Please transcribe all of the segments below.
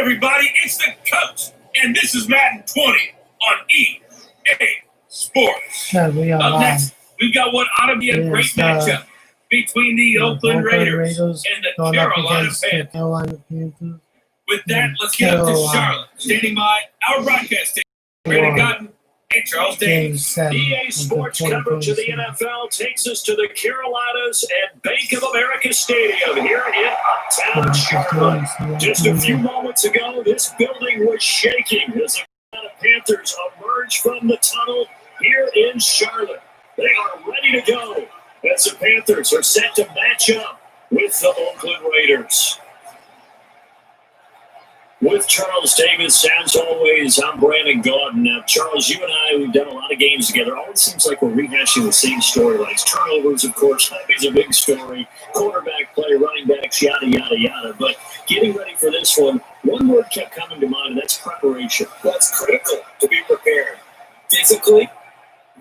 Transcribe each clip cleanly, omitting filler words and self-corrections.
everybody? It's the coach, and this is Madden 20 on EA Sports. Yeah, we are Up live. next, we've got what ought to be a great matchup between the Oakland Raiders and the Carolina Panthers. With that, let's get up to Charlotte. Standing by our broadcast team, Brandon Cotton and Charles Davis. EA Sports coverage of the NFL takes us to the Carolinas and Bank of America Stadium here in uptown Charlotte. Just a few moments ago, this building was shaking as the Carolina Panthers emerged from the tunnel here in Charlotte. They are ready to go as the Panthers are set to match up with the Oakland Raiders. With Charles Davis, as always, I'm Brandon Gordon. Now, Charles, you and I, we've done a lot of games together. Always seems like we're rehashing the same storylines. Turnovers, of course, always a big story. Quarterback play, running backs, yada, yada, yada. But getting ready for this one word kept coming to mind, and that's preparation. That's critical, to be prepared. Physically,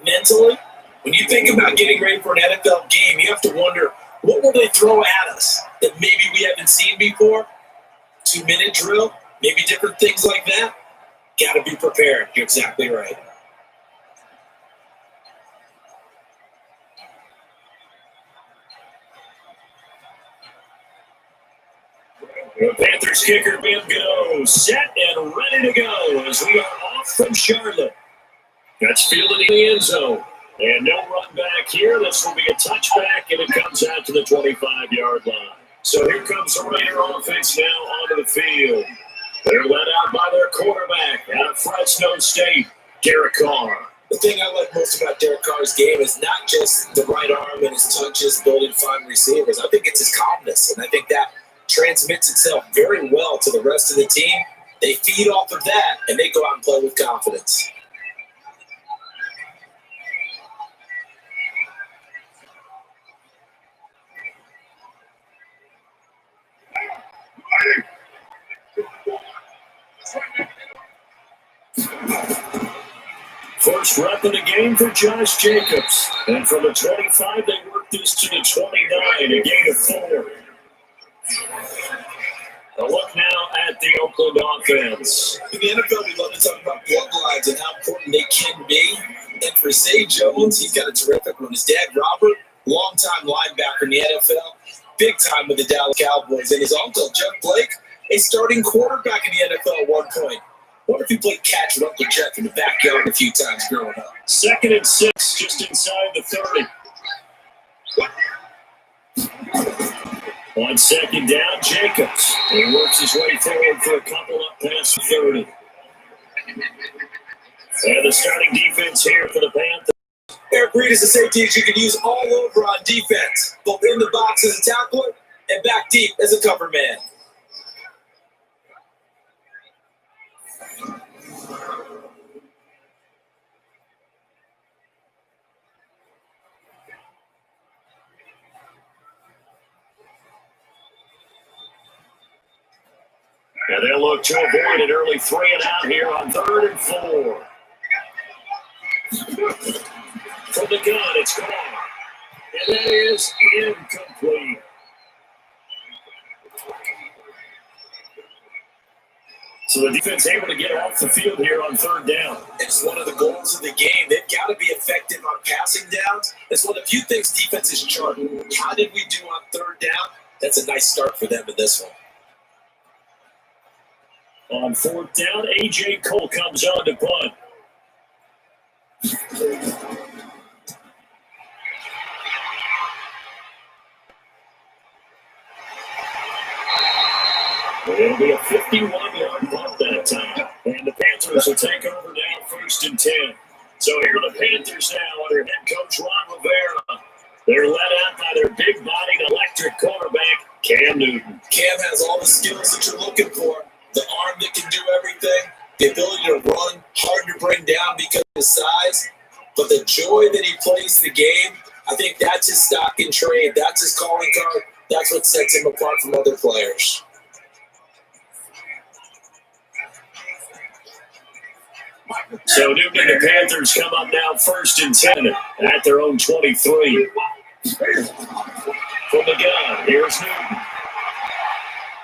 mentally. When you think about getting ready for an NFL game, you have to wonder, what will they throw at us that maybe we haven't seen before? 2-minute drill? Maybe different things like that. Got to be prepared. You're exactly right. The Panthers kicker Ben Go, set and ready to go as we are off from Charlotte. That's fielded in the end zone. And no run back here. This will be a touchback, and it comes out to the 25-yard line. So here comes the Raider offense now onto the field. They're led out by their quarterback out of Fresno State, Derek Carr. The thing I like most about Derek Carr's game is not just the right arm and his touches building fine receivers. I think it's his calmness, and I think that transmits itself very well to the rest of the team. They feed off of that, and they go out and play with confidence. First rep of the game for Josh Jacobs. And from the 25, they work this to the 29, a gain of 4. A look now at the Oakland offense. In the NFL, we love to talk about bloodlines and how important they can be. And for Zay Jones, he's got a terrific one. His dad, Robert, longtime linebacker in the NFL, big time with the Dallas Cowboys. And his uncle, Jeff Blake, a starting quarterback in the NFL at one point. What if he played catch with Uncle Jeff in the backyard a few times growing up? 2nd and 6, just inside the 30. On second down, Jacobs. He works his way forward for a couple up past the 30. And the starting defense here for the Panthers. Eric Reed is a safety you can use all over on defense, both in the box as a tackler and back deep as a cover man. And they'll look to avoid an early 3 and out here on 3rd and 4. From the gun, it's gone. And that is incomplete. So the defense able to get off the field here on 3rd down. It's one of the goals of the game. They've got to be effective on passing downs. It's one of the few things defenses chart. How did we do on 3rd down? That's a nice start for them in this one. On 4th down, A.J. Cole comes on to punt. It'll be a 51-yard punt that time. And the Panthers will take over now 1st and 10. So here are the Panthers now under head coach Ron Rivera. They're led out by their big-bodied electric quarterback, Cam Newton. Cam has all the skills that you're looking for. The arm that can do everything, the ability to run, hard to bring down because of his size, but the joy that he plays the game, I think that's his stock in trade. That's his calling card. That's what sets him apart from other players. So Newton and the Panthers come up now 1st and 10 at their own 23. From the gun, here's Newton.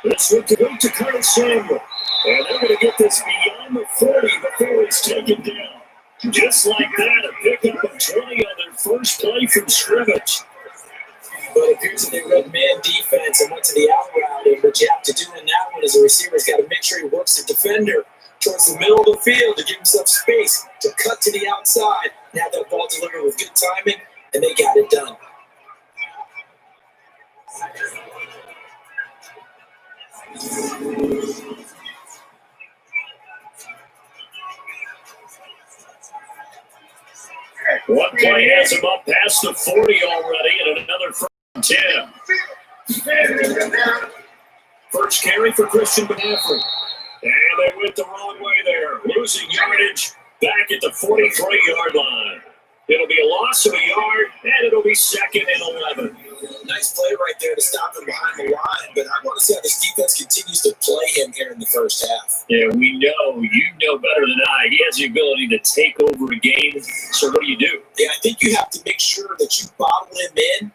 This one to go to Curtis Samuel. And they're going to get this beyond the 40 before he's taken down. Just like that, a pickup of 20 on their first play from scrimmage. But it appears that they read man defense and went to the out route. And what you have to do in that one is a receiver's got to make sure he works the defender towards the middle of the field to give himself space to cut to the outside and have that ball delivered with good timing, and they got it done. One play has him up past the 40 already, and another from 10. First carry for Christian McCaffrey. And they went the wrong way there, losing yardage back at the 43-yard line. It'll be a loss of a yard, and it'll be 2nd and 11. Nice play right there to stop him behind the line, but I want to see how this defense continues to play him here in the first half. Yeah, we know. You know better than I. He has the ability to take over a game. So what do? Yeah, I think you have to make sure that you bottle him in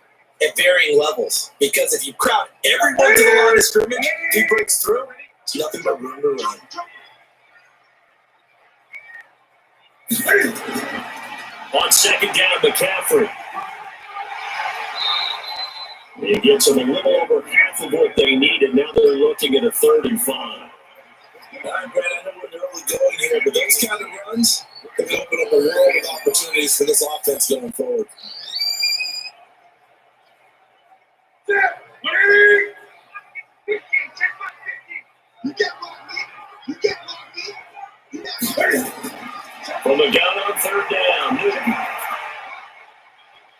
at varying levels, because if you crowd everyone to the line of scrimmage, if he breaks through, it's nothing but room to run. On 2nd down, McCaffrey. He gets them a little over half of what they need, and now they're looking at a 3rd and 5. All right, Brad, I know we're early going here, but those kind of runs could open up a world of opportunities for this offense going forward. From the gun on 3rd down, Newton.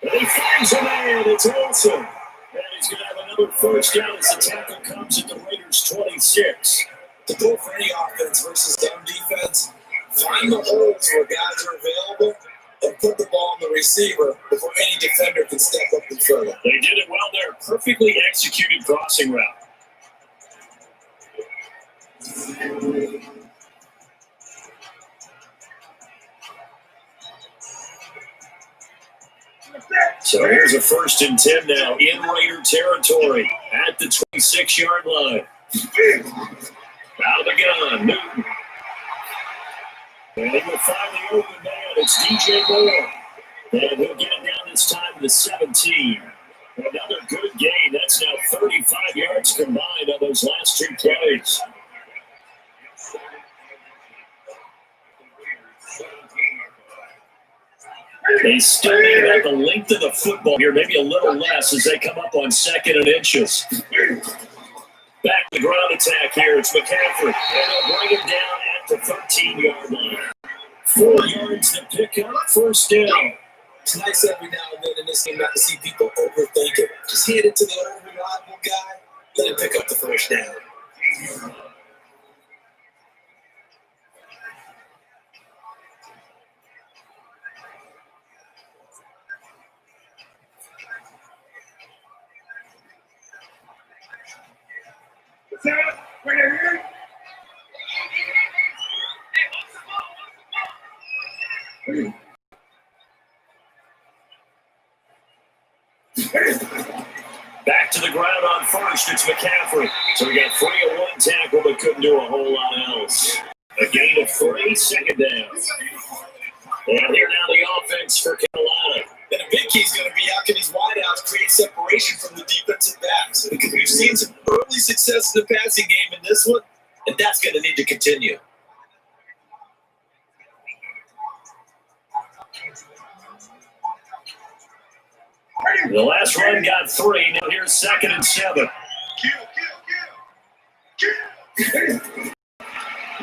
And he finds a man. It's Wilson. And he's going to have another first down as the tackle comes at the Raiders' 26. To go for any offense versus dumb defense, find the holes where guys are available and put the ball on the receiver before any defender can step up and throw it. They did it well there. Perfectly executed crossing route. So here's a 1st and 10 now in Raider territory at the 26-yard line. Out of the gun, Newton. And he will find the open man. It's DJ Moore. And he'll get it down this time to 17. Another good gain. That's now 35 yards combined on those last 2 plays. They still need about the length of the football here, maybe a little less as they come up on 2nd and inches. Back to the ground attack here. It's McCaffrey. And they'll bring him down at the 13-yard line. 4 yards to pick up, 1st down. It's nice every now and then in this game not to see people overthink it. Just hand it to the unreliable guy, let him pick up the 1st down. Back to the ground on 1st. It's McCaffrey. So we got 3 on 1 tackle, but couldn't do a whole lot else. A gain of 3, 2nd down. And here now the offense for Carolina. And a big key is going to be how can these wideouts create separation from the defensive backs? Because we've seen some early success in the passing game in this one, and that's going to need to continue. The last run got 3. Now here's 2nd and 7.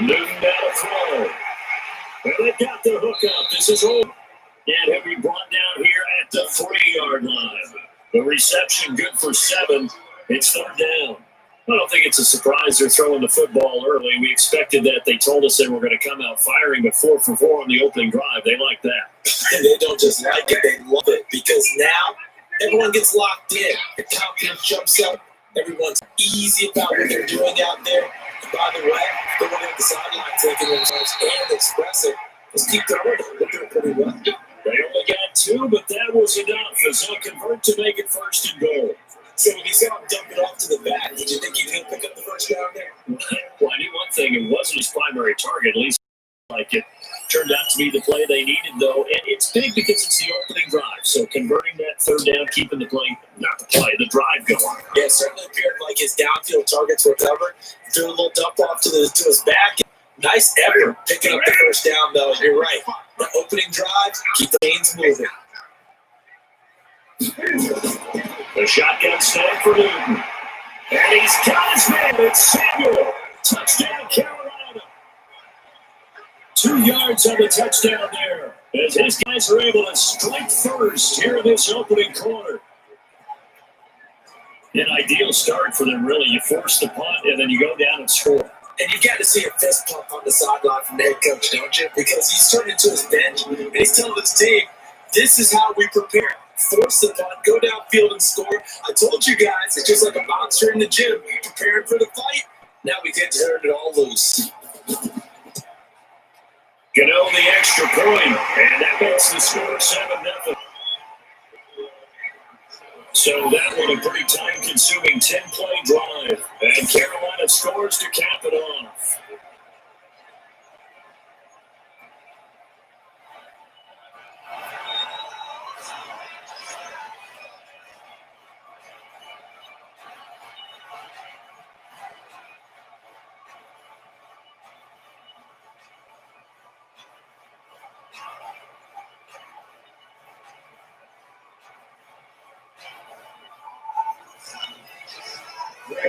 Newton down a throw. And they got the hook up. This is over. And he'll be brought down here at the 3-yard line. The reception good for 7. It's 3rd down. I don't think it's a surprise they're throwing the football early. We expected that. They told us they were going to come out firing, but 4 for 4 on the opening drive. They like that. And they don't just like it, they love it. Because now everyone gets locked in. The confidence jumps up. Everyone's easy about what they're doing out there. And by the way, they want to have the sideline taking themselves and expressive. Just keep throwing it. They're doing pretty well. They only got 2, but that was enough as they'll convert to make it 1st and goal. So when you saw him dump it off to the back, did you think he'd pick up the first down there? Well, I knew one thing. It wasn't his primary target, at least like it turned out to be the play they needed, though. And it's big because it's the opening drive. So converting that third down, keeping the drive going. Yeah, it certainly appeared like his downfield targets were covered. Threw a little dump off to his back. Nice effort picking up the first down, though. You're right. The opening drive, keep the lanes moving. The shotgun snap for Newton. And he's got his man. It's Samuel. Touchdown, Carolina. 2 yards on the touchdown there. As his guys are able to strike first here in this opening quarter. An ideal start for them, really. You force the punt, and then you go down and score. And you got to see a fist pump on the sideline from the head coach, don't you? Because he's turning to his bench, and he's telling his team, this is how we prepare. Force the punt, go downfield and score. I told you guys, it's just like a boxer in the gym, preparing for the fight. Now we get to turn it all loose. Gano the extra point, and that makes the score 7-0. So that was a pretty time-consuming 10-play drive, and Carolina scores to cap it off.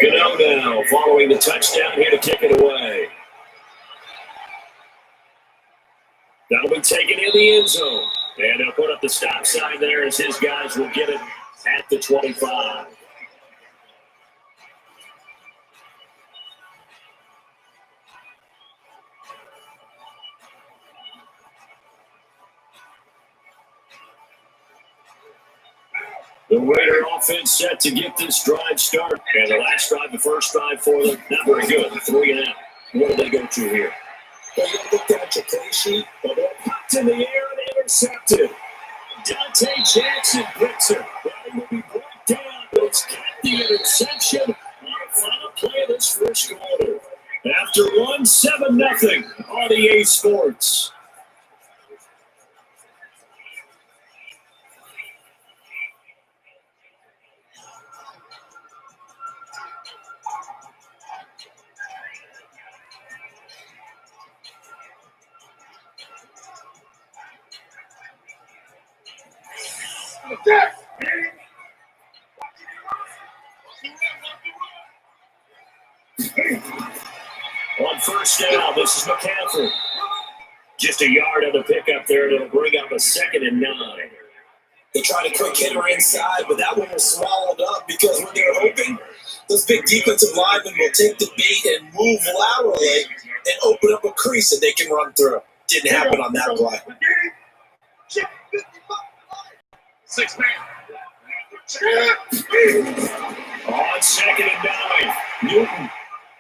Gano now, following the touchdown here to kick it away. That'll be taken in the end zone. And he'll put up the stop sign there as his guys will get it at the 25. The Raider offense set to get this drive started. And the last drive, the first drive for them, not very good. 3 and out. What do they go to here? Well, you looked at your play sheet. The ball popped in the air and intercepted. Dante Jackson picks it. But it will be brought down. It's got the interception on the final play of this first quarter. After 1-7-0 on EA Sports. On first down, this is McCaffrey. Just a yard on the pickup there, and it'll bring up a 2nd and 9. They tried a quick hitter inside, but that one was swallowed up because when they're hoping, those big defensive linemen will take the bait and move laterally and open up a crease that they can run through. Didn't happen on that play. 6 man. On 2nd and 9, Newton.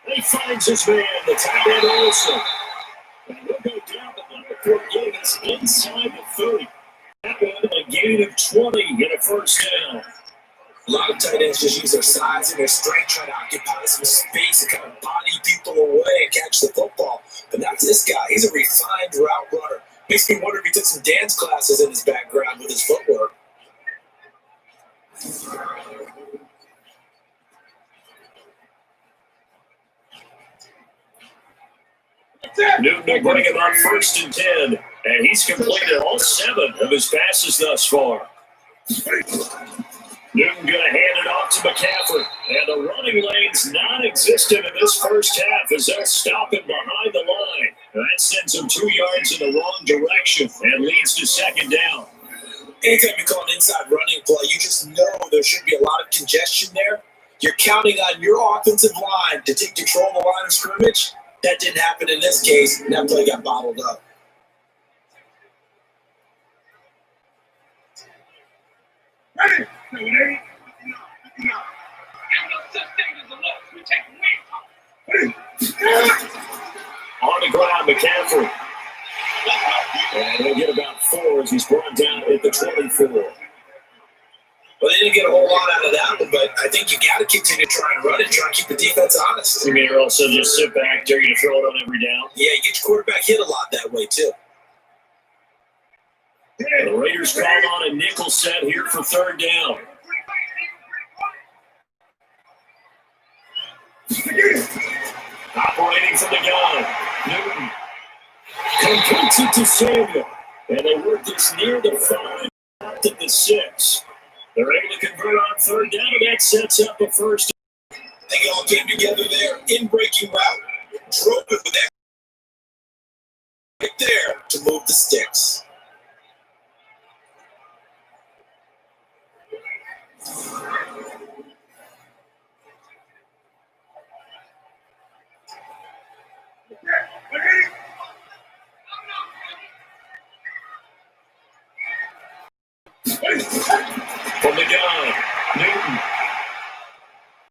He finds his man, the tight end Olsen. And we'll go down the number 4 gains inside the 30. That one, a gain of 20 in a first down. A lot of tight ends just use their size and their strength, trying to occupy some space and kind of body people away and catch the football. But not this guy. He's a refined route runner. Makes me wonder if he took some dance classes in his background with his footwork. Newton will bring him up 1st and 10, and he's completed all 7 of his passes thus far. Newton going to hand it off to McCaffrey, and the running lane's non-existent in this first half as they'll stop him behind the line. That sends him 2 yards in the wrong direction and leads to 2nd down. Anytime you call an inside running play, you just know there should be a lot of congestion there. You're counting on your offensive line to take control of the line of scrimmage. That didn't happen in this case, and that play got bottled up. Ready? On the ground, McCaffrey. And he'll get about 4 as he's brought down at the 24. Well, they didn't get a whole lot out of that one, but I think you got to continue to try and run it, try and keep the defense honest. You mean or also just sit back, dare you to throw it on every down? Yeah, you get your quarterback hit a lot that way, too. The Raiders call on a nickel set here for third down. Operating from the gun, Newton completes it to Samuel, and they work this near the 5, out at the 6. They're able to convert on third down, and that sets up a first. I think it all came together there. In breaking route, drove it with that right there to move the sticks. From the gun, Newton.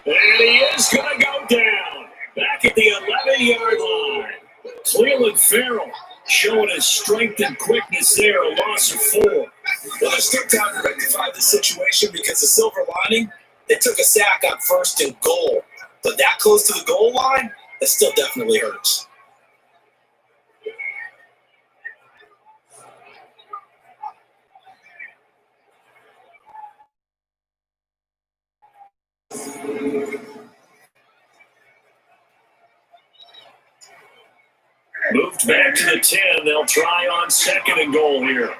And he is going to go down. Back at the 11-yard line. Cleveland Farrell showing his strength and quickness there. A loss of 4. Well, there's still time to rectify the situation because the silver lining, they took a sack on 1st and goal. But that close to the goal line, that still definitely hurts. Moved back to the 10. They'll try on 2nd and goal here.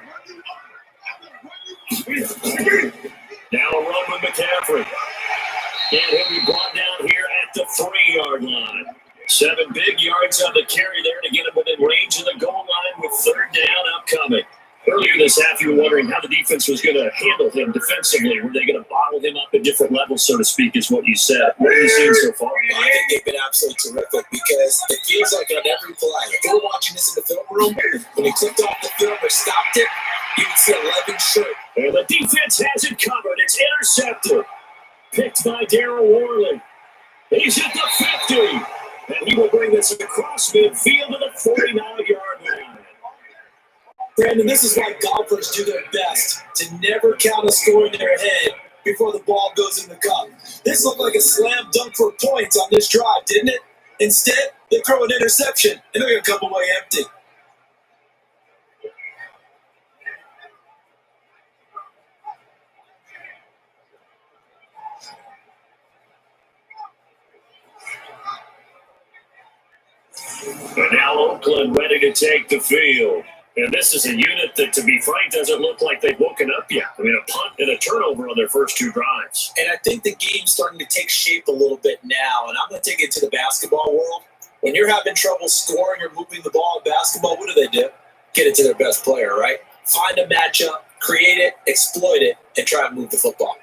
Now a run with McCaffrey. And he'll be brought down here at the 3-yard line. 7 big yards on the carry there to get him within range of the goal line with third down upcoming. Earlier this half, you were wondering how the defense was going to handle him defensively. Were they going to bottle him up at different levels, so to speak, is what you said. What have you seen so far? Well, I think they've been absolutely terrific because it feels like on every play, if you're watching this in the film room, when he clicked off the film or stopped it, you can see 11 shirt. And the defense has it covered. It's intercepted. Picked by Darryl Worley. He's at the 50. And he will bring this across midfield to the 49-yard line. Brandon, this is why golfers do their best to never count a score in their head before the ball goes in the cup. This looked like a slam dunk for points on this drive, didn't it? Instead, they throw an interception, and they're going to come away empty. But now Oakland ready to take the field. And this is a unit that, to be frank, doesn't look like they've woken up yet. I mean, a punt and a turnover on their first 2 drives. And I think the game's starting to take shape a little bit now. And I'm going to take it to the basketball world. When you're having trouble scoring or moving the ball in basketball, what do? Get it to their best player, right? Find a matchup, create it, exploit it, and try and move the football.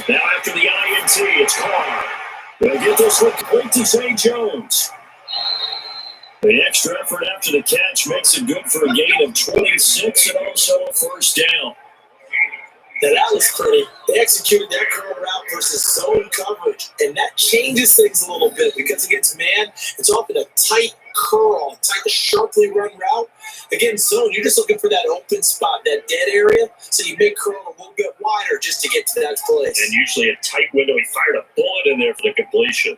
Now after the INT, it's Carr. They'll get this one complete to Zay Jones. The extra effort after the catch makes it good for a gain of 26 and also a first down. Now that was pretty. They executed that curl route versus zone coverage, and that changes things a little bit because against man, it's often a tight curl, tight, sharply run route. Against zone, you're just looking for that open spot, that dead area, so you make curl a little bit wider just to get to that place. And usually a tight window. He fired a bullet in there for the completion.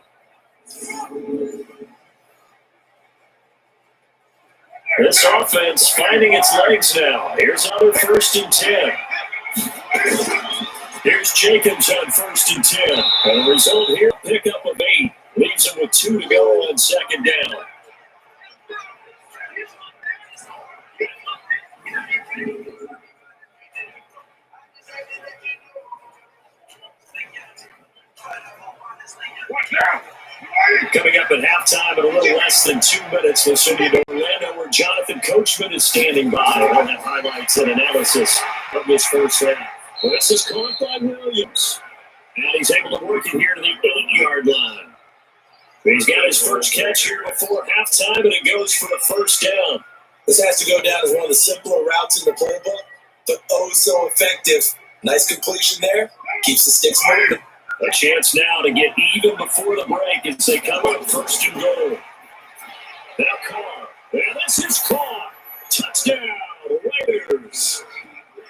This offense finding its legs now. Here's another 1st and 10. Here's Jacobs on 1st and 10. And the result here, pickup of 8. Leaves him with 2 to go on 2nd down. Coming up at halftime in a little less than 2 minutes, we'll send you to Orlando where Jonathan Coachman is standing by. We'll have highlights and analysis of this first half. Well, this is caught by Williams. And he's able to work it here to the 8-yard line. He's got his first catch here before halftime, and it goes for the first down. This has to go down as one of the simpler routes in the playbook, but oh so effective. Nice completion there. Keeps the sticks moving. A chance now to get even before the break as they come up 1st and goal. Now Carr. And this is caught. Touchdown, Raiders.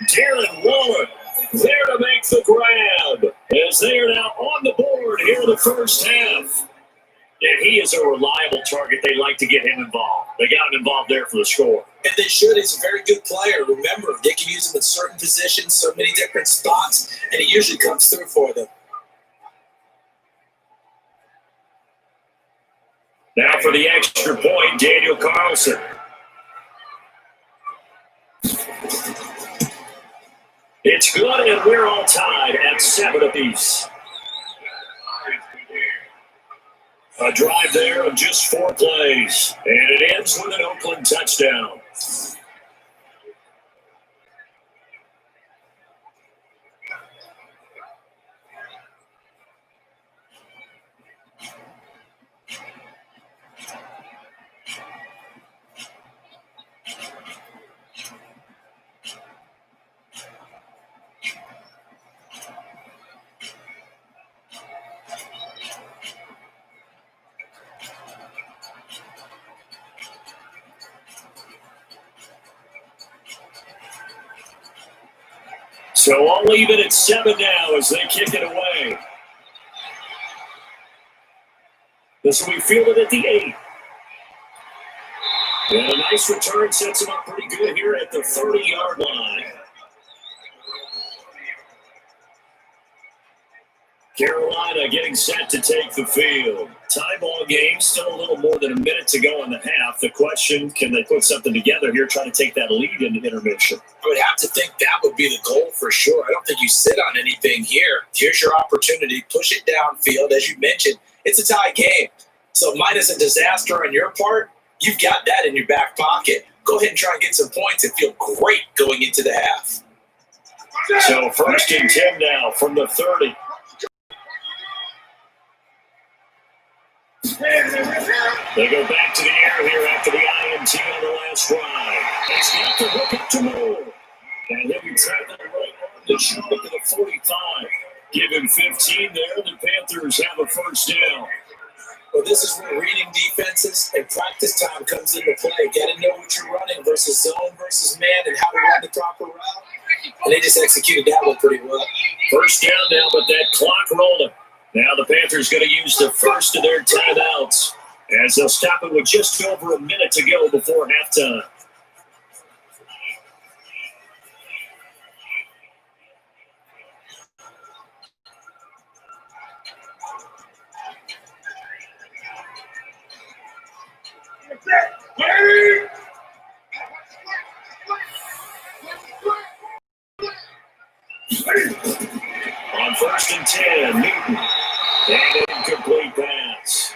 Darren Waller there to make the grab as they are now on the board here in the first half. And he is a reliable target. They like to get him involved. They got him involved there for the score. And they should. He's a very good player. Remember, they can use him in certain positions, so many different spots, and he usually comes through for them. Now for the extra point, Daniel Carlson. It's good, and we're all tied at 7 apiece. A drive there of just 4 plays, and it ends with an Oakland touchdown. So I'll leave it at 7 now as they kick it away. This will be fielded at the 8. And a nice return sets him up pretty good here at the 30-yard line. Carolina getting set to take the field. Tie ball game, still a little more than a minute to go in the half. The question, can they put something together here, trying to take that lead into intermission? I would have to think that would be the goal for sure. I don't think you sit on anything here. Here's your opportunity. Push it downfield. As you mentioned, it's a tie game. So minus a disaster on your part, you've got that in your back pocket. Go ahead and try and get some points and feel great going into the half. So 1st and 10 now from the 30. They go back to the air here after the INT on the last drive. It's got to hook up to Moore. And he'll be traveling right on to shoot up to the 45. Give him 15 there. The Panthers have a first down. Well, this is where reading defenses and practice time comes into play. Got to know what you're running versus zone versus man and how to run the proper route. And they just executed that one pretty well. First down now, but that clock rolling. Now the Panthers going to use the first of their timeouts as they'll stop it with just over a minute to go before halftime. On 1st and 10, Newton. And an incomplete pass.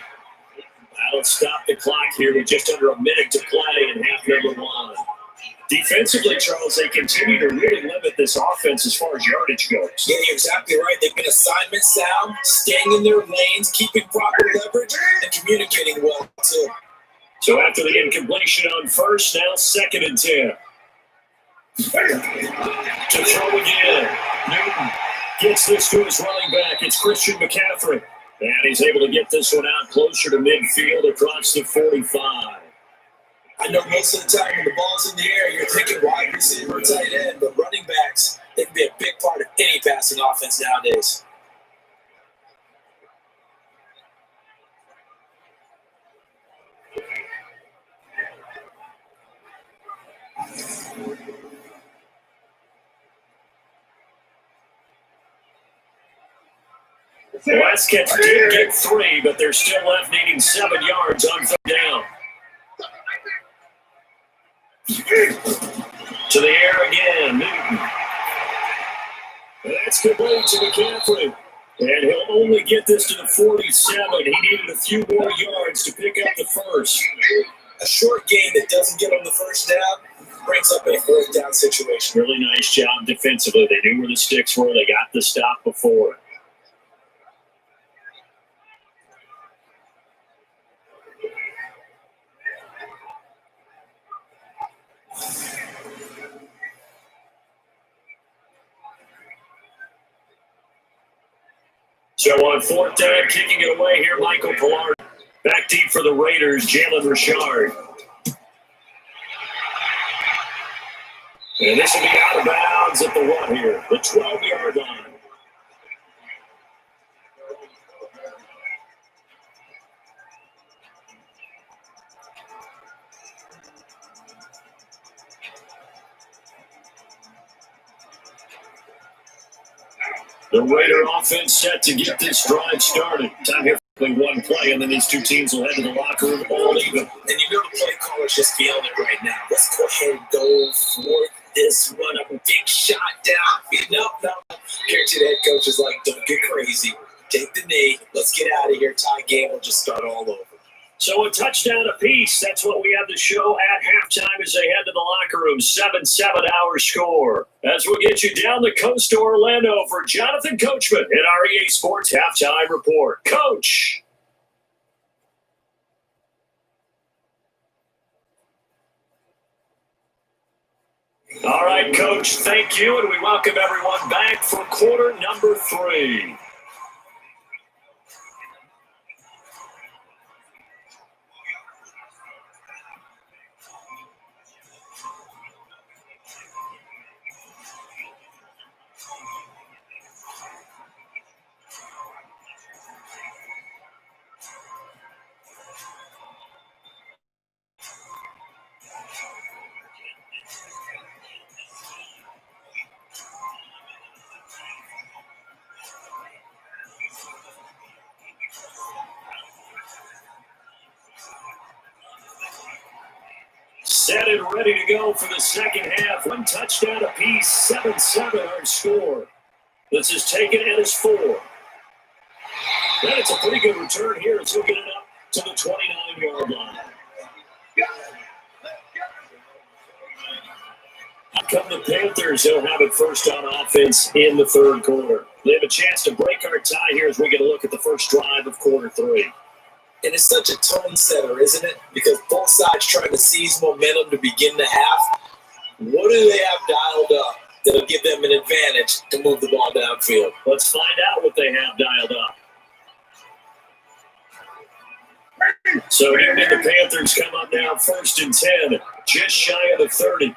That'll stop the clock here with just under a minute to play in half number 1. Defensively, Charles, they continue to really limit this offense as far as yardage goes. Yeah, you're exactly right. They've been assignment sound, staying in their lanes, keeping proper leverage, and communicating well, too. So after the incompletion on 1st, now 2nd and 10. To throw again. Newton gets this to his running back. It's Christian McCaffrey. And he's able to get this one out closer to midfield across the 45. I know most of the time when the ball's in the air, you're thinking wide receiver or tight end, but running backs, they can be a big part of any passing offense nowadays. The last catch did get 3, but they're still left needing 7 yards on 3rd down. To the air again, Newton. That's complete to McCaffrey. And he'll only get this to the 47. He needed a few more yards to pick up the first. A short gain that doesn't get on the first down brings up a 4th down situation. Really nice job defensively. They knew where the sticks were. They got the stop before it. So on 4th down, kicking it away here, Michael Pilar. Back deep for the Raiders, Jalen Richard. And this will be out of bounds at the 1 here, the 12-yard line. The Raider offense set to get this drive started. Time here for one play, and then these two teams will head to the locker room all even. And you know the play caller's just feeling it right now. Let's go ahead and go for this run up a big shot down. No. Guarantee the head coach is like, don't get crazy. Take the knee. Let's get out of here. Tie game will just start all over. So a touchdown apiece. That's what we have to show at halftime as they head to the locker room. 7-7 our score. As we get you down the coast to Orlando for Jonathan Coachman at our EA Sports Halftime Report. Coach. All right, Coach, thank you, and we welcome everyone back for quarter number 3. Set and ready to go for the second half. 1 touchdown apiece, 7-7 our score. This is taken at his 4. That's a pretty good return here as he'll get it up to the 29-yard line. Out come the Panthers. They'll have it first on offense in the third quarter. They have a chance to break our tie here as we get a look at the first drive of quarter 3. And it's such a tone setter, isn't it? Because both sides trying to seize momentum to begin the half. What do they have dialed up that'll give them an advantage to move the ball downfield? Let's find out what they have dialed up. So here did the Panthers come up now, 1st and 10, just shy of the 30.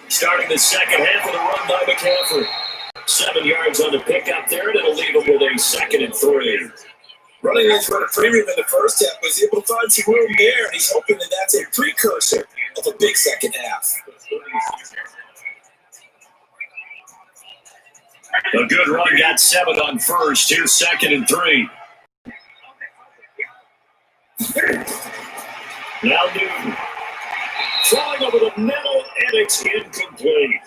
Starting the second half with a run by McCaffrey. 7 yards on the pickup there, and it'll leave him with a 2nd and 3. Running lanes run a premium in the first half, was able to find some room there, and he's hoping that that's a precursor of a big second half. A good run, got 7 on first. Here's 2nd and 3. Now Newton. Throwing over the middle, and it's incomplete.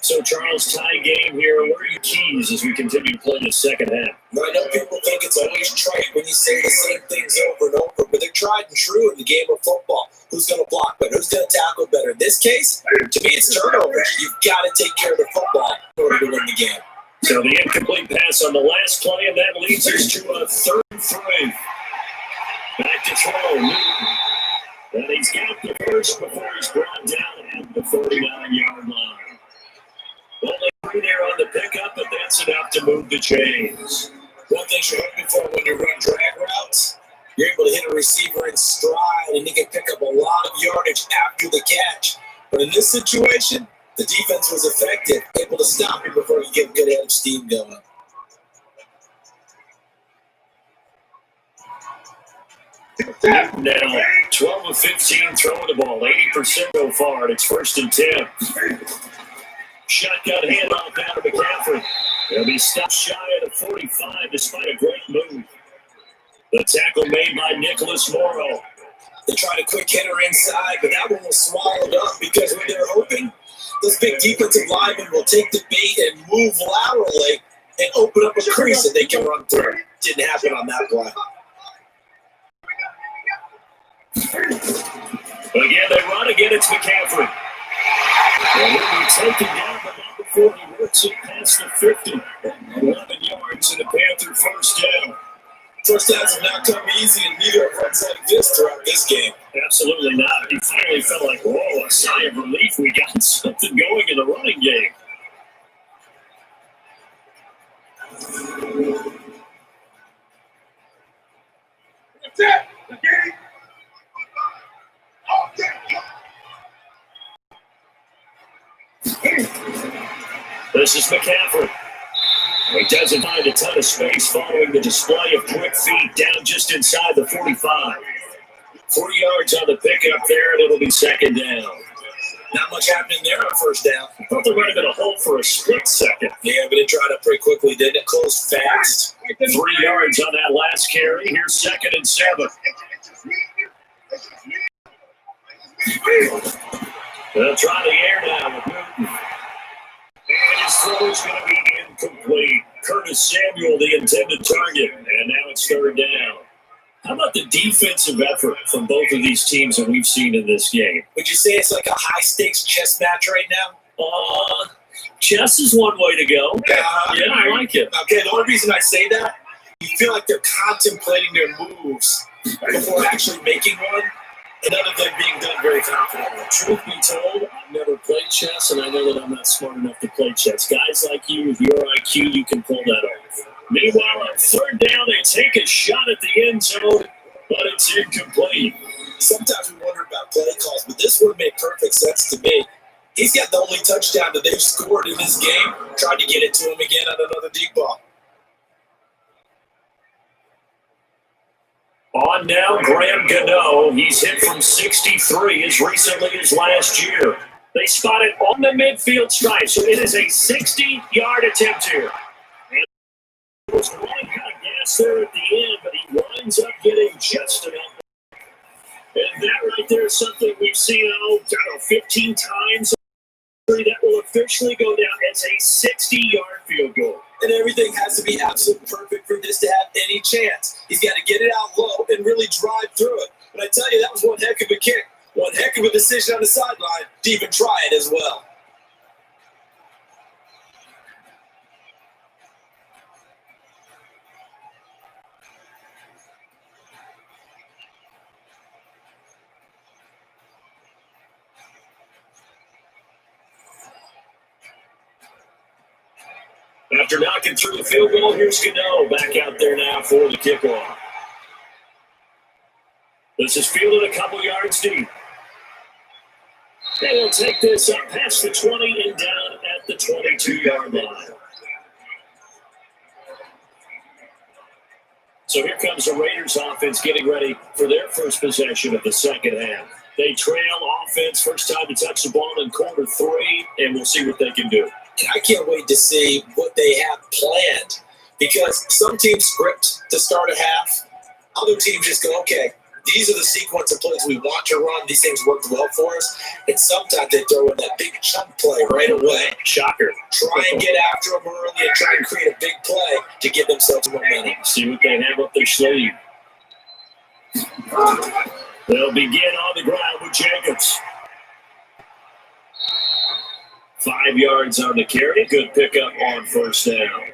So, Charles, tie game here. What are your keys as we continue to play the second half? I know people think it's always trite when you say the same things over and over, but they're tried and true in the game of football. Who's going to block better? Who's going to tackle better? In this case, to me, it's turnovers. You've got to take care of the football in order to win the game. So the incomplete pass on the last play, and that leads us to a 3rd and 3. Back to throw, Newton. And he's got the first before he's brought down at the 39-yard line. Only 3 there on the pickup, but that's enough to move the chains. One thing you're hoping for when you run drag routes, you're able to hit a receiver in stride, and he can pick up a lot of yardage after the catch. But in this situation, the defense was effective, able to stop him before he get a good head of steam going. Now, 12 of 15 throwing the ball, 80% so far, and it's 1st and 10. Shotgun handoff down to McCaffrey. He'll be stopped shy of the 45 despite a great move. The tackle made by Nicholas Morrow. They tried a quick hitter inside, but that one was swallowed up because when they're hoping, those big defensive linemen will take the bait and move laterally and open up a crease that they can run through. Didn't happen on that play. Again, they run. Again, it's McCaffrey. And he'll be taken down, but not before he works it past the 50. 11 yards and the Panther first down. First downs have not come easy, and neither have runs like this throughout this game. Absolutely not. He finally felt like, whoa, a sigh of relief. We got something going in the running game. This is McCaffrey. He doesn't find a ton of space following the display of quick feet down just inside the 45. 3 yards on the pickup there, and it'll be second down. Not much happening there on first down. I thought there might have been a hole for a split second. Yeah, but it dried up pretty quickly, didn't it? Closed fast. 3 yards on that last carry. Here's 2nd and 7. They'll try the air now with Newton. And his throw is going to be incomplete. Curtis Samuel, the intended target. And now it's 3rd down. How about the defensive effort from both of these teams that we've seen in this game? Would you say it's like a high-stakes chess match right now? Chess is one way to go. Yeah, I like it. Okay, the only reason I say that, you feel like they're contemplating their moves before actually making one, and none of them being done very confidently. Truth be told, I've never played chess, and I know that I'm not smart enough to play chess. Guys like you, with your IQ, you can pull that off. Meanwhile, on 3rd down, they take a shot at the end zone, but it's incomplete. Sometimes we wonder about play calls, but this one made perfect sense to me. He's got the only touchdown that they've scored in this game. Tried to get it to him again on another deep ball. On now, Graham Gano. He's hit from 63 as recently as last year. They spot it on the midfield stripe, so it is a 60-yard attempt here. And was running kind of gas there at the end, but he winds up getting just enough. And that right there is something we've seen, 15 times. That will officially go down as a 60-yard field goal. And everything has to be absolutely perfect for this to have any chance. He's got to get it out low and really drive through it. But I tell you, that was one heck of a kick. One heck of a decision on the sideline to even try it as well. After knocking through the field goal, here's Gano back out there now for the kickoff. This is fielded a couple yards deep. They'll take this up past the 20 and down at the 22-yard line. So here comes the Raiders offense getting ready for their first possession of the second half. They trail offense, first time to touch the ball in quarter 3, and we'll see what they can do. And I can't wait to see what they have planned, because some teams script to start a half. Other teams just go, okay, these are the sequence of plays we want to run. These things worked well for us. And sometimes they throw in that big chunk play right away. Shocker. Try and get after them early and try and create a big play to give themselves momentum. See what they have up their sleeve. They'll begin on the ground with Jacobs. 5 yards on the carry. Good pickup on first down.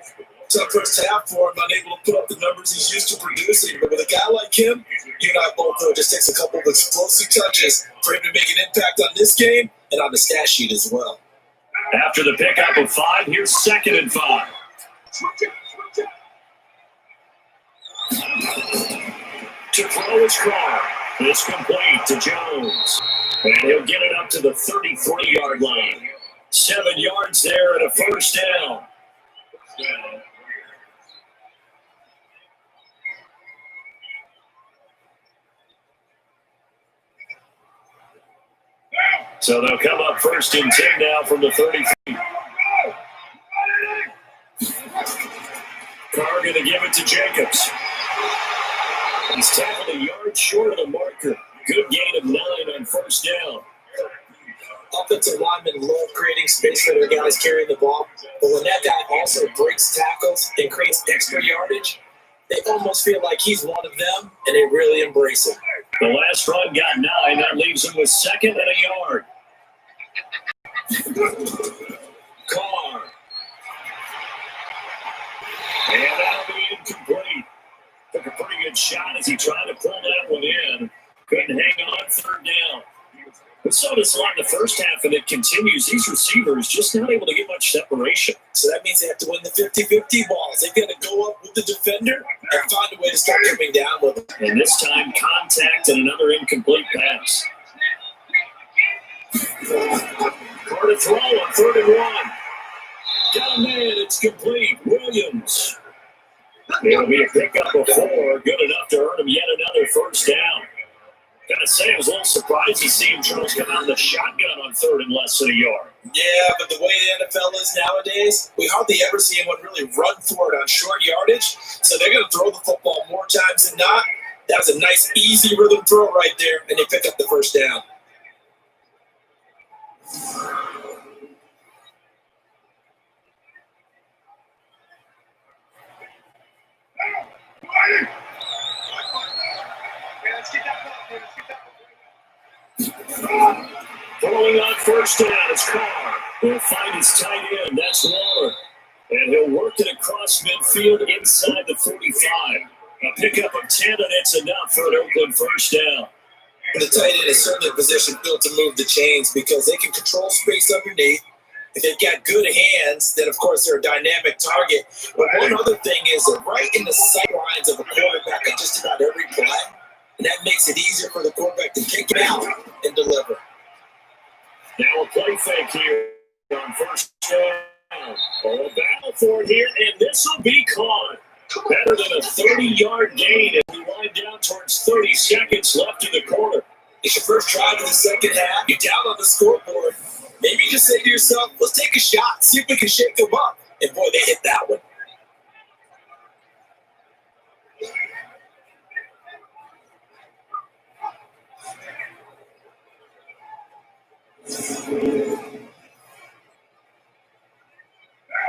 Tough first half for him, unable to put up the numbers he's used to producing. But with a guy like him, you and I both know it just takes a couple of explosive touches for him to make an impact on this game and on the stat sheet as well. After the pickup of 5, here's 2nd and 5. To throw is Carr. It's complete to Jones. And he'll get it up to the 33-yard line. 7 yards there and a first down. So they'll come up 1st and 10 now from the 30 feet. Carr going to give it to Jacobs. He's tackled a yard short of the marker. Good gain of 9 on first down. Offensive linemen love creating space for their guys carrying the ball, but when that guy also breaks tackles and creates extra yardage, they almost feel like he's one of them, and they really embrace him. The last run got 9. That leaves him with 2nd and a yard. Carr. And that'll be incomplete. Took a pretty good shot as he tried to pull that one in. Couldn't hang on 3rd down. We saw this a lot in the first half, and it continues. These receivers just not able to get much separation. So that means they have to win the 50-50 balls. They've got to go up with the defender and find a way to start coming down with it. And this time, contact and another incomplete pass. Carter throw on 3rd and 1. Got a man, it's complete. Williams. It'll be a pickup of 4. Good enough to earn him yet another first down. Gotta say, I was a little surprised to see him Charles come out of the shotgun on 3rd and less than a yard. Yeah, but the way the NFL is nowadays, we hardly ever see anyone really run for it on short yardage. So they're going to throw the football more times than not. That was a nice, easy rhythm throw right there, and they pick up the first down. Throwing on first down, it's Carr. He'll find his tight end, that's Waller. And he'll work it across midfield inside the 45. A pickup of 10, and it's enough for an Oakland first down. The tight end is certainly a position built to move the chains because they can control space underneath. If they've got good hands, then, of course, they're a dynamic target. But one other thing is they're right in the sight lines of a quarterback on just about every play. And that makes it easier for the quarterback to kick it out and deliver. Now a play fake here on first down. A battle for it here, and this will be caught. Better than a 30-yard gain as we wind down towards 30 seconds left in the quarter. It's your first drive of the second half. You're down on the scoreboard. Maybe you just say to yourself, let's take a shot, see if we can shake them up. And boy, they hit that one.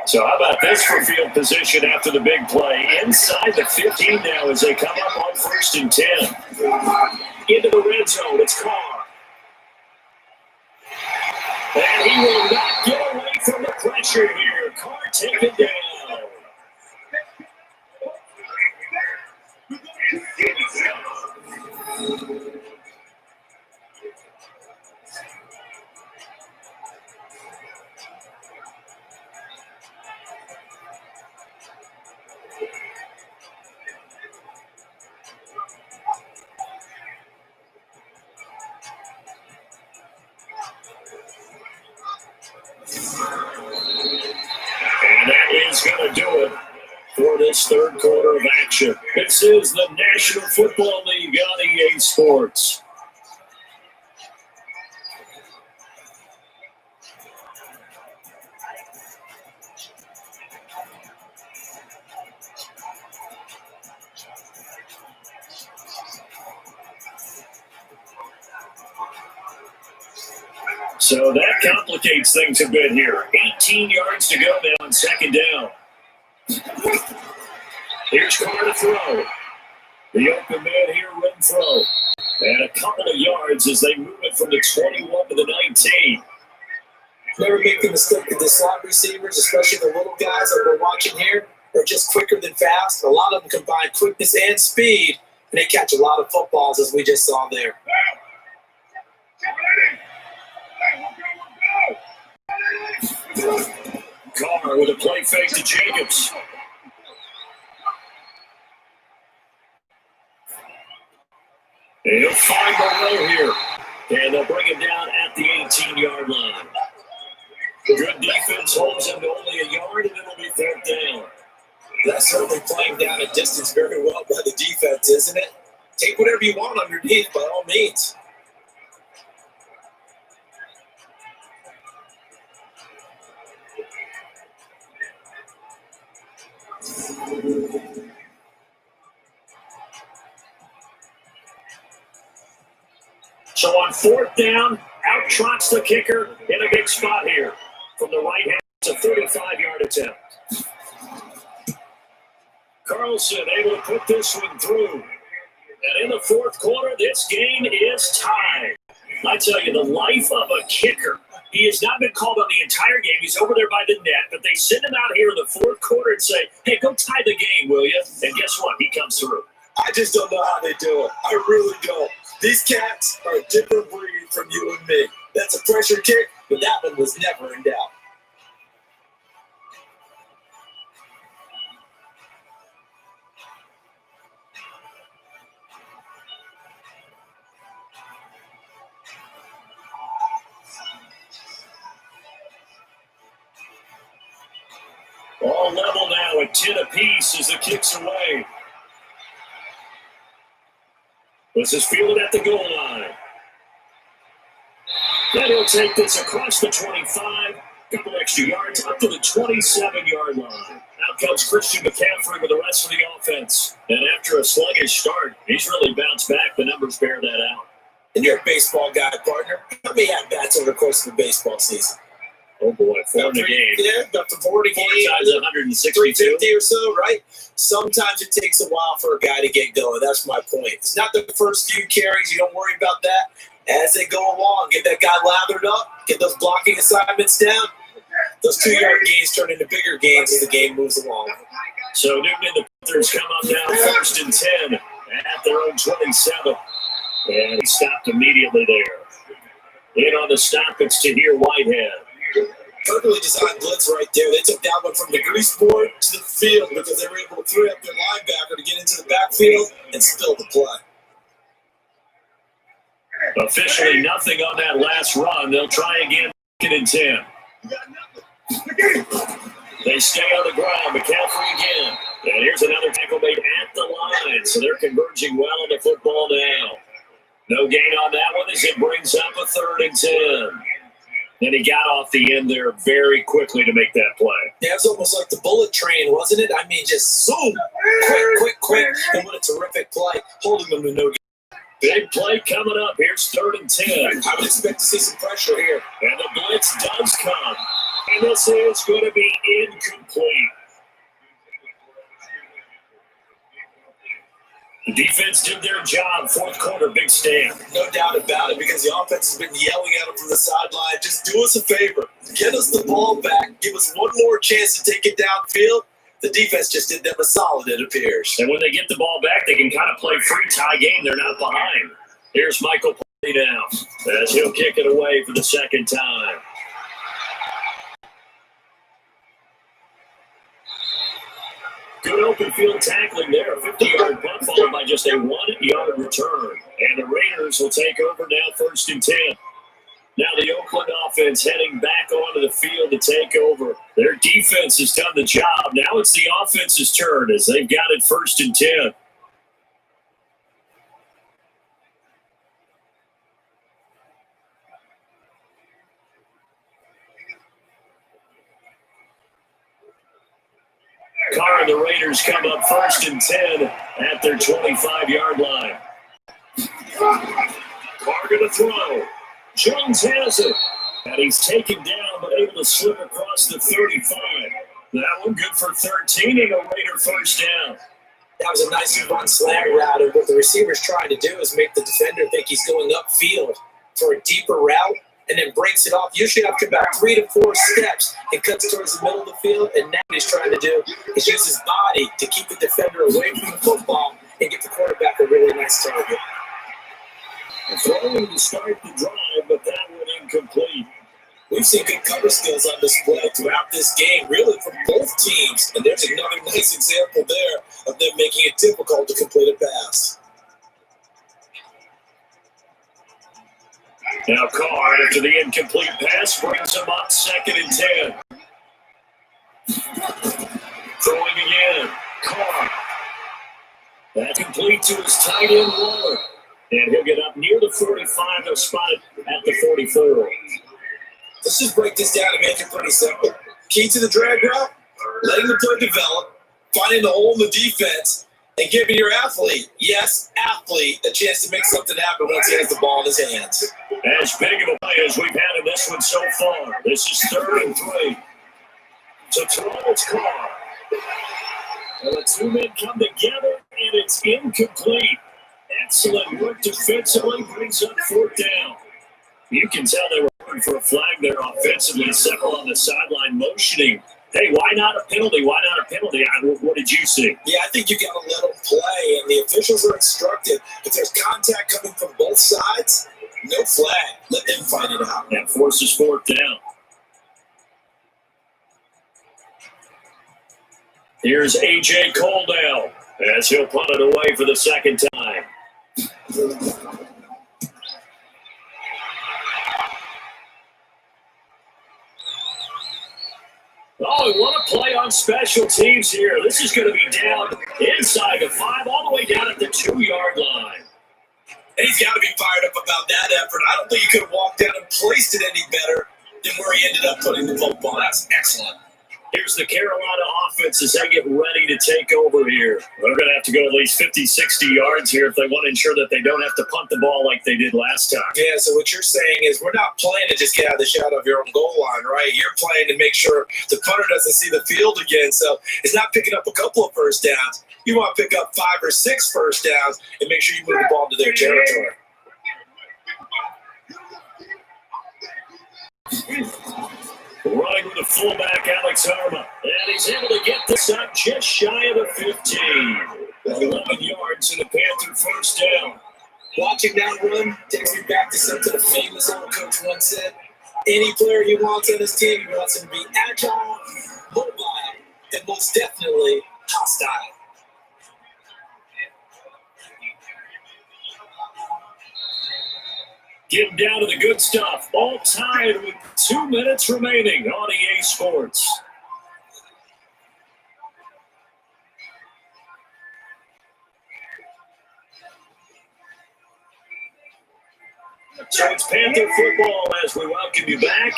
So how about this for field position after the big play? Inside the 15 now as they come up on 1st and 10. Into the red zone, it's Carr. And he will not get away from the pressure here. Carr taken down. And that is going to do it for this third quarter of action. This is the National Football League on EA Sports. So that complicates things a bit here. 18 yards to go now on second down. Here's Carr to throw. The open man here, Renfro. And a couple of yards as they move it from the 21 to the 19. Never make the mistake that the slot receivers, especially the little guys that we're watching here, are just quicker than fast. A lot of them combine quickness and speed, and they catch a lot of footballs, as we just saw there. Carr with a play fake to Jacobs. And he'll find Monroe here. And they'll bring him down at the 18-yard line. Good defense holds him to only a yard, and it'll be 3rd down. That's certainly playing down a distance very well by the defense, isn't it? Take whatever you want underneath, by all means. So on 4th down, out trots the kicker in a big spot here. From the right hand, it's a 35-yard attempt. Carlson able to put this one through. And in the 4th quarter, this game is tied. I tell you, the life of a kicker. He has not been called on the entire game. He's over there by the net, but they send him out here in the 4th quarter and say, hey, go tie the game, will you? And guess what? He comes through. I just don't know how they do it. I really don't. These cats are a different breed from you and me. That's a pressure kick, but that one was never in doubt. All level now at 10 apiece as the kick's away. This is fielded at the goal line. Then he'll take this across the 25, couple extra yards, up to the 27-yard line. Out comes Christian McCaffrey with the rest of the offense. And after a sluggish start, he's really bounced back. The numbers bear that out. And you're a baseball guy, partner. How many at-bats over the course of a baseball season? Oh, boy, 4 in the game. Yeah, about the 40 4 games. times 162. 350 or so, right? Sometimes it takes a while for a guy to get going. That's my point. It's not the first few carries. You don't worry about that. As they go along, get that guy lathered up, get those blocking assignments down. Those 2-yard gains turn into bigger gains as the game moves along. So Newton and the Panthers come up now, 1st and 10 at their own 27. And he stopped immediately there. In on the stop, it's Tahir Whitehead. Perfectly designed blitz right there. They took that one from the grease board to the field because they were able to free up their linebacker to get into the backfield and spill the play. Officially nothing on that last run. They'll try again, 2nd and 10. They stay on the ground. McCaffrey again. And here's another tackle made at the line. So they're converging well on the football now. No gain on that one as it brings up a 3rd and 10. And he got off the end there very quickly to make that play. Yeah, it was almost like the bullet train, wasn't it? I mean, just zoom, quick. And what a terrific play, holding them to no gain. Big play coming up. Here's 3rd and 10. I would expect to see some pressure here. And the blitz does come. And this is going to be incomplete. The defense did their job. 4th quarter, big stand. No doubt about it, because the offense has been yelling at them from the sideline. Just do us a favor. Get us the ball back. Give us one more chance to take it downfield. The defense just did them a solid, it appears. And when they get the ball back, they can kind of play free tie game. They're not behind. Here's Michael Play now as he'll kick it away for the 2nd time. Good open field tackling there. 50-yard punt followed by just a 1-yard return. And the Raiders will take over now, 1st and 10. Now the Oakland offense heading back onto the field to take over. Their defense has done the job. Now it's the offense's turn as they've got it 1st and 10. Carr and the Raiders come up 1st and 10 at their 25-yard line. Carr going to throw. Jones has it. And he's taken down but able to slip across the 35. That one good for 13 and a Raider 1st down. That was a nice run slant route. And what the receiver's trying to do is make the defender think he's going upfield for a deeper route, and then breaks it off, usually after about 3 to 4 steps, and cuts towards the middle of the field. And now what he's trying to do is use his body to keep the defender away from the football and get the quarterback a really nice target. Throwing to start the drive, but that one incomplete. We've seen good cover skills on display throughout this game, really from both teams. And there's another nice example there of them making it difficult to complete a pass. Now Carr, after the incomplete pass, brings him up 2nd and 10. Throwing again. Carr. That complete to his tight end Waller. And he'll get up near the 45. They'll spot it at the 44. Let's just break this down and make it pretty simple. Key to the drag route, letting the play develop, finding the hole in the defense, and giving your athlete, yes, athlete, a chance to make something happen once he has the ball in his hands. As big of a play as we've had in this one so far. This is 3rd and 3. To throw, it's Carr. And the 2 men come together, and it's incomplete. Excellent work defensively, brings up 4th down. You can tell they were looking for a flag there offensively. Several on the sideline motioning. Hey, why not a penalty? Why not a penalty? What did you see? Yeah, I think you got to let them play, and the officials are instructed if there's contact coming from both sides, No flag. Let them fight it out. That forces fourth down. Here's A.J. Coldell as he'll punt it away for the second time. Oh, what a play on special teams here. This is going to be down inside the 5, all the way down at the 2-yard line. And he's got to be fired up about that effort. I don't think he could have walked down and placed it any better than where he ended up putting the football. That's excellent. Here's the Carolina offense as they get ready to take over here. They're going to have to go at least 50, 60 yards here if they want to ensure that they don't have to punt the ball like they did last time. Yeah, so what you're saying is we're not playing to just get out of the shadow of your own goal line, right? You're playing to make sure the punter doesn't see the field again. So it's not picking up a couple of first downs. You want to pick up 5 or 6 first downs and make sure you move the ball to their territory. Running with the fullback, Alex Harma. And he's able to get this up just shy of the 15. 11 yards and a Panther first down. Watching that run takes me back to something a famous old coach once said. Any player he wants on his team, he wants him to be agile, mobile, and most definitely hostile. Getting down to the good stuff. All tied with 2 minutes remaining on EA Sports. So it's Panther football as we welcome you back.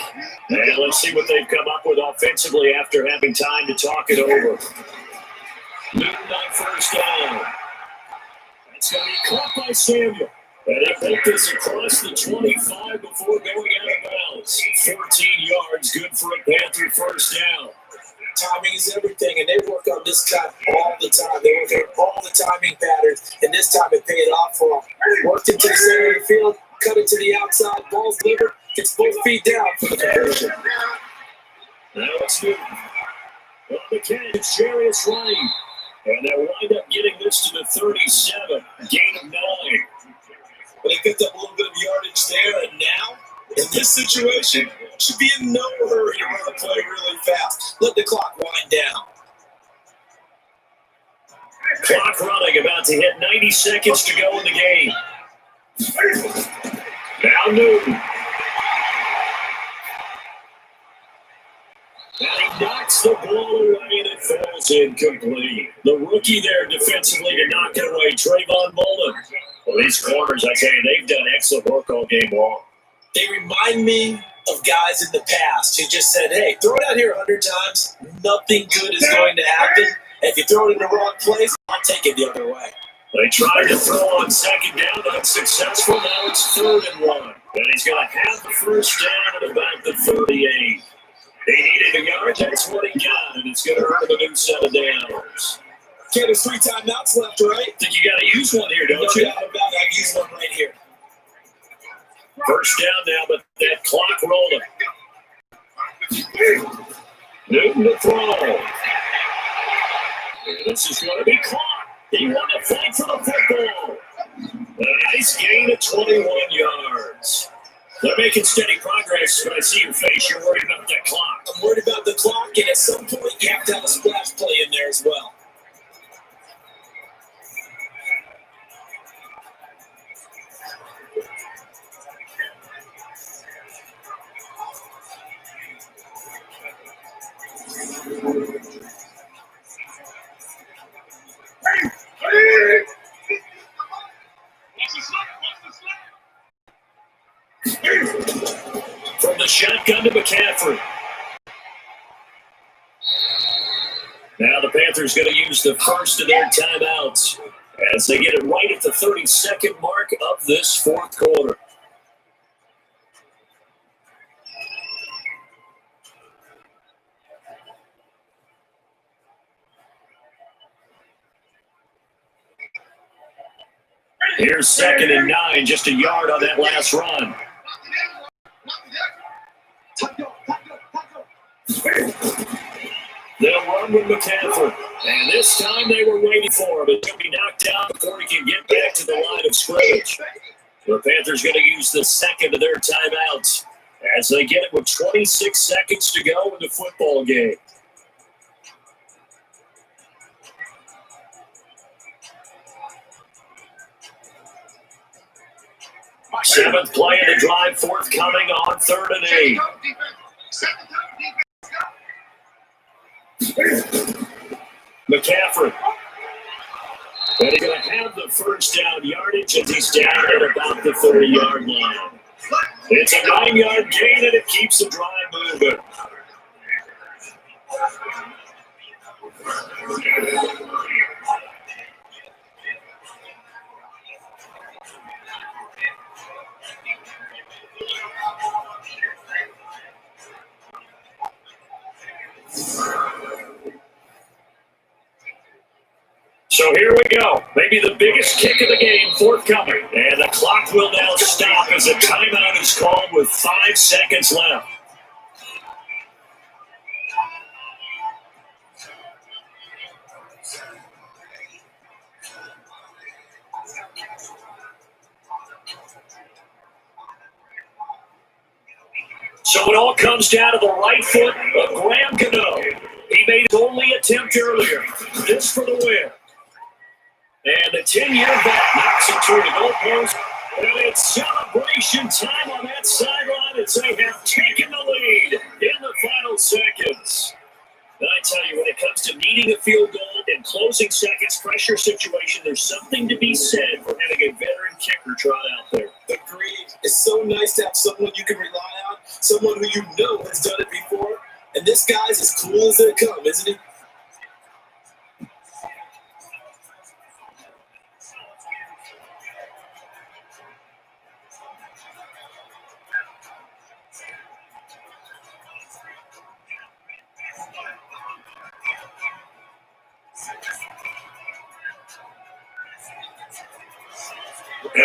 And let's see what they've come up with offensively after having time to talk it over. Newton on first down. That's going to be caught by Samuel. And they put this across the 25 before going out of bounds. 14 yards, good for a Panther first down. Timing is everything, and they work on this cut all the time. They work on all the timing patterns, and this time it paid off for them. Worked it to the center of the field, cut it to the outside, ball's delivered, gets both feet down for the conversion. Now it's Newton. On the catch, Jarius running. And they wind up getting this to the 37, gain of 9. But they picked up a little bit of yardage there, and now, in this situation, should be in no hurry to run the play really fast. Let the clock wind down. Clock running, about to hit 90 seconds to go in the game. Now Newton. And he knocks the ball away, and it falls incomplete. The rookie there defensively to knock it away, Trayvon Mullen. Well, these corners, I tell you, they've done excellent work all game long. They remind me of guys in the past who just said, hey, throw it out here 100 times, nothing good is going to happen. And if you throw it in the wrong place, I'll take it the other way. They tried to throw on second down, unsuccessful. Now it's 3rd and 1. And he's going to have the first down at about the 38. They needed a yard, that's what he got, and it's going to earn him a new set of downs. Okay, there's 3 timeouts left, right? I think you got to use one here, don't you? I've used one right here. First down now, but that clock rolling. Newton to throw. This is going to be caught. He won the fight for the football. A nice gain of 21 yards. They're making steady progress, but I see your face. You're worried about that clock. I'm worried about the clock, and at some point you have to have a splash play in there as well. From the shotgun to McCaffrey. Now the Panthers going to use the first of their timeouts as they get it right at the 30-second mark of this fourth quarter. Here's 2nd and 9, just a yard on that last run. They'll run with McCaffrey. And this time they were waiting for him. But he'll be knocked down before he can get back to the line of scrimmage. The Panthers going to use the second of their timeouts as they get it with 26 seconds to go in the football game. Seventh play of the drive forthcoming on 3rd and 8. McCaffrey. And he's going to have the first down yardage as he's down at about the 30-yard line. It's a 9-yard gain, and it keeps the drive moving. So here we go. Maybe the biggest kick of the game forthcoming. And the clock will now stop as a timeout is called with 5 seconds left. So it all comes down to the right foot of Graham Gano. He made his only attempt earlier. This for the win. And the 10-year vet knocks it through the goalpost. And it's celebration time on that sideline as they have taken the lead in the final seconds. And I tell you, when it comes to needing a field goal in closing seconds, pressure situation, there's something to be said for having a veteran kicker trot out there. Agreed. It's so nice to have someone you can rely on, someone who you know has done it before. And this guy's as cool as they come, isn't he?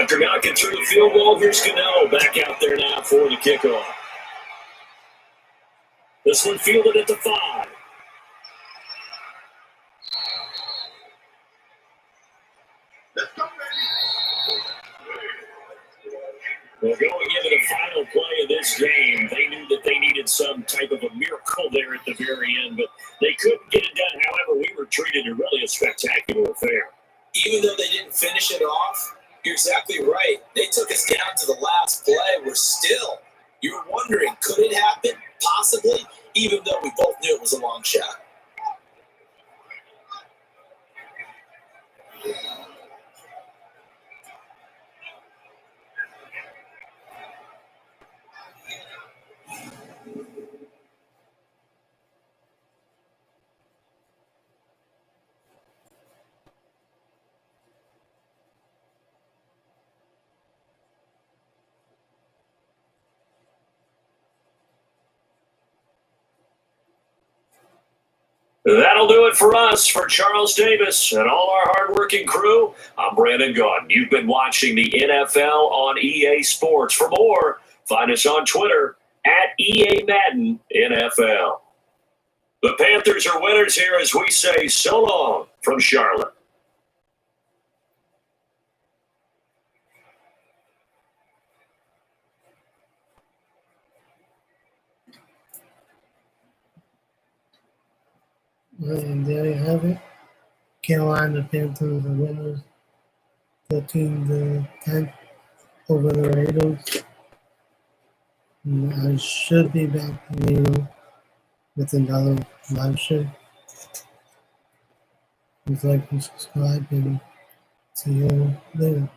After knocking through the field goal, here's Cano back out there now for the kickoff. This one fielded at the 5. Well, going into the final play of this game, they knew that they needed some type of a miracle there at the very end, but they couldn't get it done. However, we were treated to really a spectacular affair. Even though they didn't finish it off, you're exactly right. They took us down to the last play. You were wondering, could it happen? Possibly, even though we both knew it was a long shot. That'll do it for us, for Charles Davis and all our hardworking crew. I'm Brandon Gaudin. You've been watching the NFL on EA Sports. For more, find us on Twitter at EA Madden NFL. The Panthers are winners here as we say so long from Charlotte. And there you have it. Carolina Panthers are winners, 13-10 over the Raiders. And I should be back later with another live show. Please like and subscribe, and see you later.